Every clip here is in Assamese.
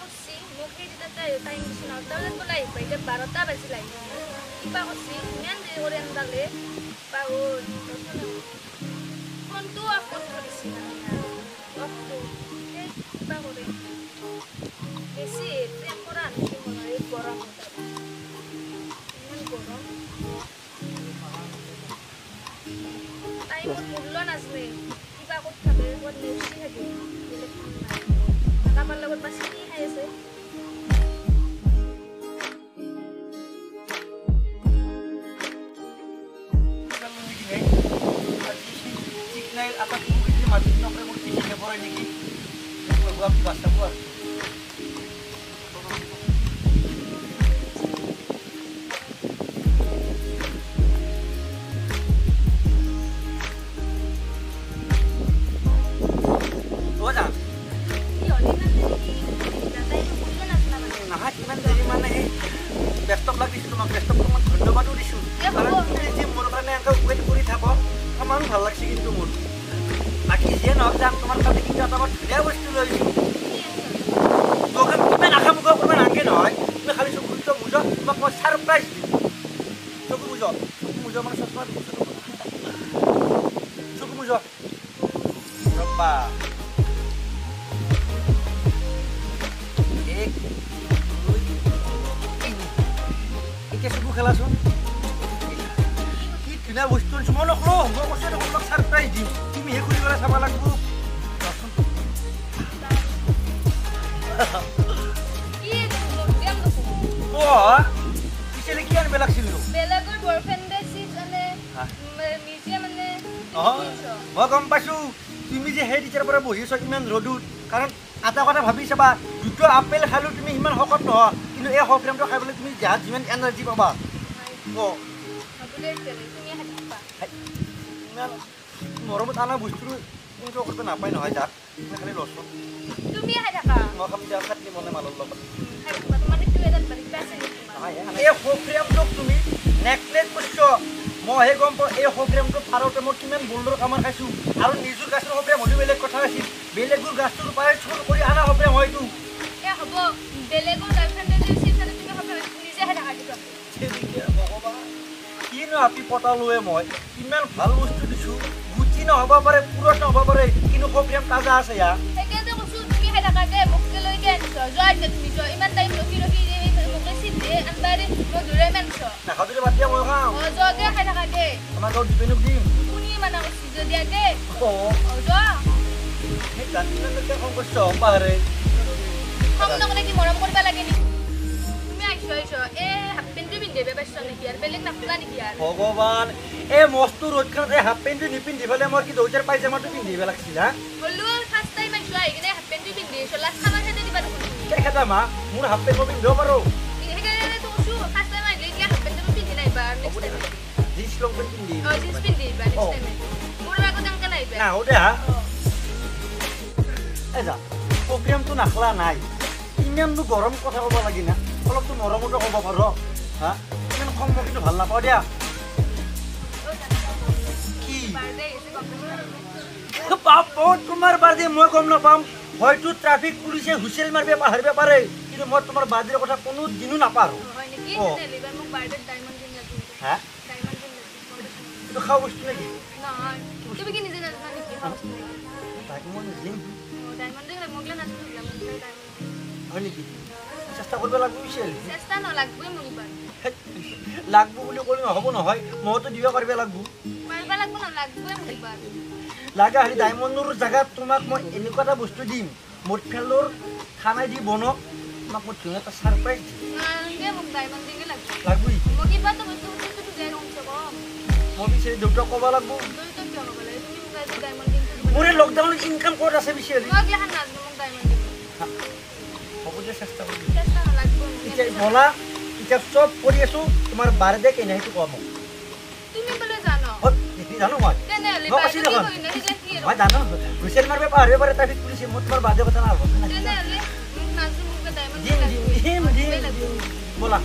করছি মোক সেই দিতে টাইম দিছি না তাহলে বলে আইবা এটা 12টা বাজি লাগি কিবা করছি মেন দেরি করে আনদালে পাও ফোনটো অফ করে দিছি না অফ তো এই কিবা করে বেশি প্রেম করা আনছি মনে হয় গরম হতে ইমান গরম টাইম মূল্য নাজনে কিবা করতে থাকে ওর নেছি থাকে আমার লগত বাসি কি খাইছে Nail atas bukit ini mati sampai mesti ke bawah ini. Gua basta gua. Oja. Iyo, dari Nah, cuman dari mana desktop lagi situ mah desktop cuma gede banget di situ. Karena ini murukane yang kau buat puri thapa. Kamu ভাল লাগছে কিন্তু মোর বাকি যে নকজাম তোমার কাছে কি কথা বল দেয়া বস্তু লইছি দোকান তুমি রাখা মুখ করবে আগে নয় তুমি খালি সব খুঁজছো বুঝো তোমাকে মই সারপ্রাইজ দিই সব বুঝো মানে সব সময় বুঝো সব বুঝো রব্বা এক দুই তিন এটা সব খেলাছো না বস্তু সময় নকলো মই কৈছো তোমাক সারপ্রাইজ দিম তুমি হে খুলি পেলাই চাব লাগিব কি দিম ও পিছলে কি আনবে লাগছিল বেলেগৰ বয়ফ্ৰেণ্ডে সিট আনে মিউজিয়াম আনে মই গম পাইছো তুমি যে হে টিচাৰ পৰা বহিছ কিমান ৰদুত কাৰণ এটা কথা ভাবি চাবা দুটো আপেল খালো তুমি ইমান শকত নহয় কিন্তু এই হকৰেমটো খাবলৈ তুমি যাত যিমান এনাৰ্জি পাবা ও মৰমত আনা বস্তু কিন্তু অকল নাপায় নহয় যাক খালি ৰচন তুমি আহি থাকা মই খাম যা খাটলি মনে মালৰ লগত তোমাক কি এডাল বাৰি পাছে এই হকৰেমটো তুমি নেকলেছ কৰিছ মই হে গম পাওঁ এই হকৰেমটো ফাৰতে মই কিমান বল্ডৰ কামান খাইছো আৰু নিজৰ গাছৰ হকৰেম হলি বেলেগ কথা আছিল বেলেগৰ গাছটোৰ পাই চুৰ কৰি আনা হকৰেম হয়তো এ হ'ব বেলেগৰ গাৰ্লফ্ৰেণ্ডে যে সিট তুমি হ'ব নিজে আহি থাকা দিছ ভগৱান কিনো আপি পটালোৱে মই ইমান ভাল বস্তু দিছো গুচি নহ'ব পাৰে পুৰত নহ'ব পাৰে কিন্তু হকৰেম তাজা আছে ইয়া সেইকাৰণে কৈছো তুমি আহি থাকা দে মোকে লৈ কে আনিছ যোৱা যে তুমি যোৱা ইমান টাইম ৰখি মোকে সিট দে আনবাৰে মই দূৰে মানছ নাখাওঁতে বাদ দিয়া মই খাওঁ যোৱা দে আহি থাকা দে আমাৰ গাঁৱত দিপেনক দিম কোনে মানা কৈছে যদি দে যোৱা সেই গানটোলৈকে খং কৰিছ পাহাৰে খং নকলে কি মৰম কৰিব লাগে নেকি তুমি আহিছ এ হাফ পেণ্টটো পিন্ধিব পাইছ নেকি আৰু বেলেগ নাপলা নেকি আৰু ভগৱান এই মস্ত ৰ'দখনত এই হাফ পেণ্টটো নিপিন্ধি পেলাই মই কি দৌজাৰ পাইজামাটো পিন্ধিব লাগিছিল হা হ'লেও ফাৰ্ষ্ট টাইম আহিছ আহি কিনে হাফ পেণ্টটো পিন্ধি আহিছ লাষ্ট খানা খেতে দিবা দেখোন খেতা মা মোৰ হাফ পেণ্ট মই পিন্ধিব পাৰোঁ সেইকাৰণে তো কৈছো ফাৰ্ষ্ট টাইম আহিলে এতিয়া হাফ পেণ্টটো পিন্ধি নাহিবা নেক্সট টাইম জিন্স লং পেণ্ট পিন্ধি জিন্স পিন্ধি আহিবা নেক্সট টাইম মোৰ আগত এনেকৈ নাহিবা না হ'ব দে হা এই যা প্ৰগ্ৰেমটো নাখলা নাই ইমানটো গৰম কথা ক'ব লাগি না অলপতো মৰমতো ক'ব পাৰ হা ইমান খং মই কিন্তু ভাল নাপাওঁ দিয়া কি তোমাৰ বাৰ্থডে মই গম নাপাম হয়তো ট্ৰাফিক পুলিচে হুইচেল মাৰিব পাহৰিব পাৰে কিন্তু মই তোমাৰ বাৰ্থডেৰ কথা কোনো দিনো নাপাহৰোঁ হা এইটো খাওঁ বস্তু নেকি তাকে মই নিদিম হয় নেকি চেষ্টা কৰিব লাগিব হুইচেল লাগব বুলি ক'লে নহ'ব নহয় মইতো দিব পাৰিব লাগিব লাগা হেৰি ডায়মণ্ডৰ জেগাত তোমাক মই এনেকুৱা এটা বস্তু দিম মোৰ ফেলৰ খানাই দি বনক তোমাক মই ধুনীয়া এটা ছাৰপ্ৰাইজ দিম লাগবই মই বিচাৰি দেউতাক ক'ব লাগিব মোৰ লকডাউনত ইনকাম ক'ত আছে বিচাৰি হ'ব যে চেষ্টা কৰিম এতিয়া বলা এতিয়া চব কৰি আছো তোমাৰ বাৰ্থডে কেনে সেইটো কোৱা মোক জানো মই জানো হুইচেল মাৰিব পাহৰিব পাৰে ট্ৰাফিক পুলিচে মই তোমাৰ বাৰ্থডে কথা নাভাবো বলা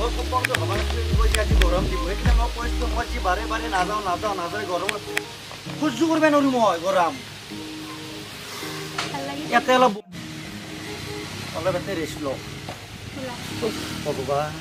মই সপনটো ভবা নাছিলোঁ কৈ আজি গৰম দিব সেইকাৰণে মই কৈছোঁ মই যি বাৰে বাৰে নাযাওঁ গৰমত সহ্য কৰিব নোৱাৰো মই গৰম ইয়াতে অলপ ইয়াতে ৰেষ্ট লওঁ ভগৱান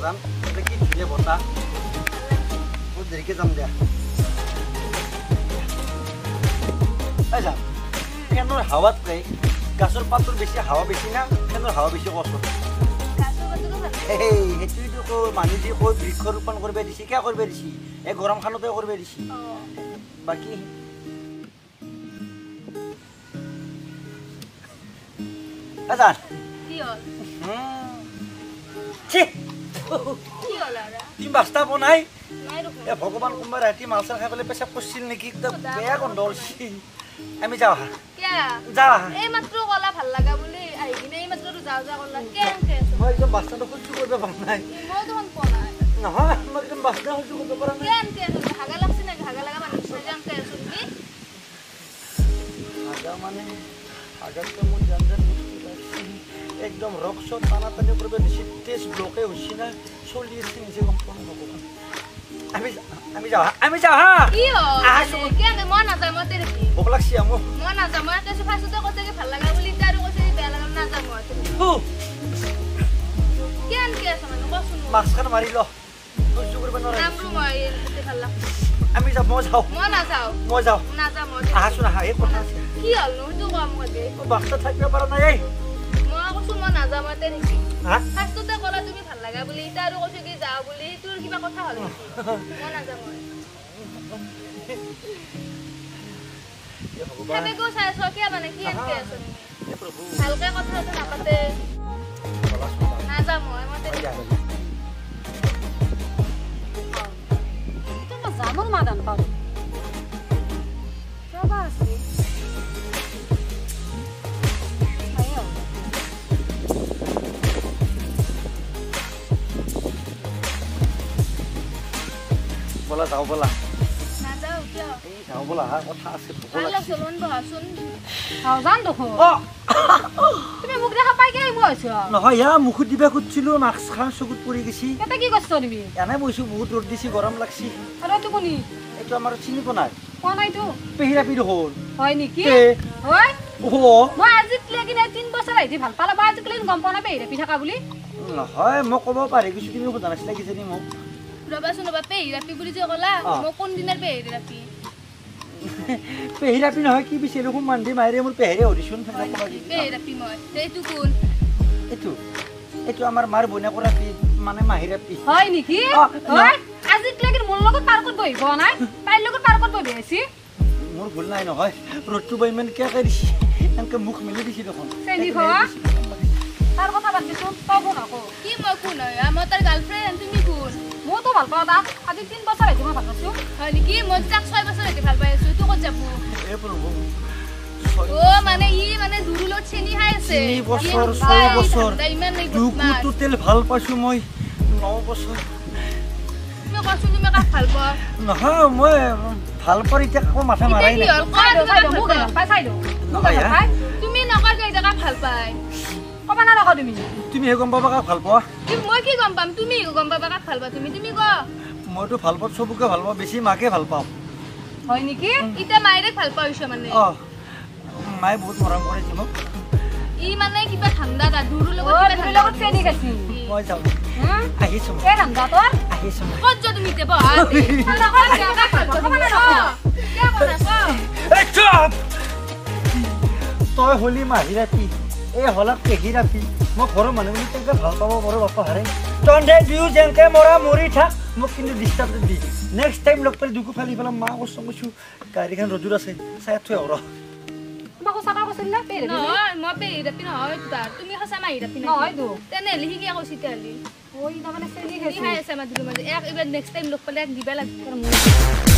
যাম কি ধুনীয়া বতাহ বহুত দেৰিকে যাম দিয়া যাম ফেনৰ হাৱাত গাছৰ পাতৰ বেছি হাৱা বেছি না ফেনৰ হাৱা বেছি কষ্ট সেইটোৱেতো কয় মানুহ যি কয় বৃক্ষ ৰোপণ কৰিব দিছে কিয় কৰিব দিছে এই গৰমখনতে কৰিব দিছে বাকী তুমি বাস্তা বনাই ভগৱান কোনোবা ৰাতি মাল চাল খাই পেলাই পেচাব কৰিছিল নেকি বেয়া গন্ধ ওলছি আমি যাওঁ মই একদম বাস্তাটো সহ্য কৰিব পৰা নাই নহয় মই একদম বাস্তা সহ্য কৰিব পৰা নাই মানে আগতকৈ মোৰ জান একদম ৰক্স টানা টানি কৰিব দিছে তেজ ব্লকে হৈছে না চলি আছে নিজে গম পোৱা নক'ব আমি যাওঁ হা ভোক লাগছি মাছখন মাৰি ল সহ্য কৰিব নোৱাৰা আমি যাওঁ মই যাওঁ আহাচোন আহা এই কথা আছে বাস্তা থাকিব পৰা নাই বলা যাওঁ বলা যাওঁ বলা কথা আছে নহয় ইয়া মুখত দিবা খুজিছিলো মাস্ক খান চকুত পৰি গৈছি এনে বহিছো বহুত ৰ'দ দিছি গৰম লাগছি এইটো আমাৰ চিনি পোৱা নাই পেহিৰাপি দেখোন হয় নেকি নহয় মই ক'ব পাৰি কিছু তুমি সোধা নাছিলা কিজানি মোক পেহিৰাপি নহয় কি বিচাৰি খুব মান্দি মাৰি মোৰ পেহেৰে হৰিচোন এইটো আমাৰ মাৰ বইনা কৰাপি মানে মাহিৰাপি হয় নেকি মোৰ লগত পাৰ্কত বহিব নাই তাইৰ লগত পাৰ্কত বহি আছে মোৰ ভুল নাই নহয় ৰ'দটো বা ইমান কিয় দিছে এনেকে মুখ মেলি দিছে দেখোন তাৰ কথা বাদ দিছোন তই নকৌ কি মই কোন মই তাৰ গাৰ্লফ্ৰেণ্ড তুমি কোন মইতো ভাল পাওঁ তাক আজি 3 বছৰ হৈছে মই ভাল পাইছো হয় নেকি মই তাক 6 বছৰ হৈছে ভাল পাই আছো তো ক'ত যাব মানে ই মানে দুৰুলত চেনি খাই আছে 3 বছৰ 6 বছৰ দুকুটো তেল ভাল পাইছো মই 9 বছৰ তুমি কৈছো তুমি কাক ভাল পোৱা নহয় মই ভাল পাৰি এতিয়া কাকো মাথা মাৰাই নাই তুমি নকয় যে এটা ভাল পাই কবা না নকয় তুমি হে গম পাবা কাক ভাল পোৱা মই কি গম পাম তুমি গম পাবা কাক ভাল পোৱা তুমি ক মইতো ভাল পাওঁ চবকে ভাল পাওঁ বেছি মাকে ভাল পাওঁ হয় নেকি ইটা মাইৰে ভাল পাইছো মানে মায়ে বহুত মৰম কৰিছে মোক ই মানে কিবা ঠাণ্ডা দা দুৰুৰ লগত চেনি খাইছি মই যাওঁ আহিছো এই ঠাণ্ডা তোৰ আহিছো ক'ত যা তুমি দেব তই হলি মাহিৰাপি এই হলাক পেহিৰাপি মই ঘৰৰ মানুহখিনি তেনেকৈ ভাল পাব পাৰোঁ বাপা হাৰে তহঁতে দুয়ো যেনেকৈ মৰা মৰি থাক মোক কিন্তু ডিষ্টাৰ্ব দি নেক্সট টাইম লগ পালে দুকো ফালি পেলাম মা কৈছোঁ গাড়ীখন ৰজুৰ আছে চাই থৈ আৰু মই পেহিৰাপি নহয় তুমি সঁচা মাহিৰাপি নহয়তো তেনেহ'লে সি কিয় কৈছি তেতিয়াহ'লে তাৰমানে চেনি খাই আছে আমাৰ দুজনী মাজে এইবাৰ নেক্সট টাইম লগ পালে দিবা লাগিব